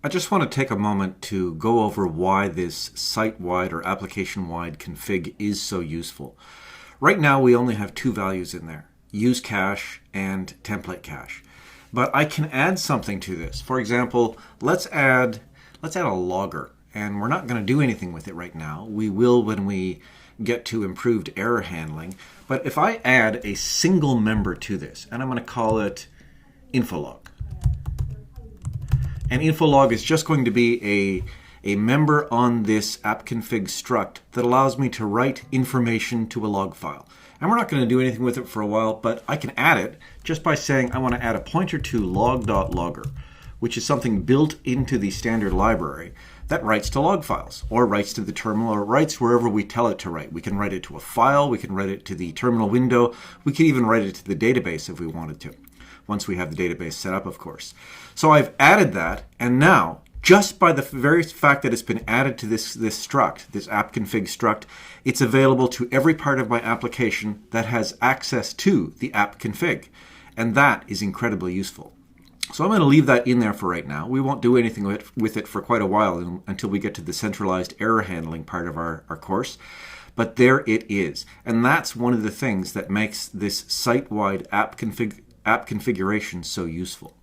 I just want to take a moment to go over why this site-wide or application-wide config is so useful. Right now we only have two values in there, use cache and template cache. But I can add something to this. For example, let's add a logger, and we're not going to do anything with it right now. We will when we get to improved error handling. But if I add a single member to this, and I'm going to call it Infolog. And Infolog is just going to be a member on this app-config struct that allows me to write information to a log file. And we're not going to do anything with it for a while, but I can add it just by saying I want to add a pointer to log.logger, which is something built into the standard library that writes to log files, or writes to the terminal, or writes wherever we tell it to write. We can write it to a file, we can write it to the terminal window, we can even write it to the database if we wanted to, once we have the database set up, of course. So I've added that, and now, just by the very fact that it's been added to this struct, this app-config struct, it's available to every part of my application that has access to the app-config. And that is incredibly useful. So I'm going to leave that in there for right now. We won't do anything with it for quite a while until we get to the centralized error handling part of our course. But there it is. And that's one of the things that makes this site-wide app configuration so useful.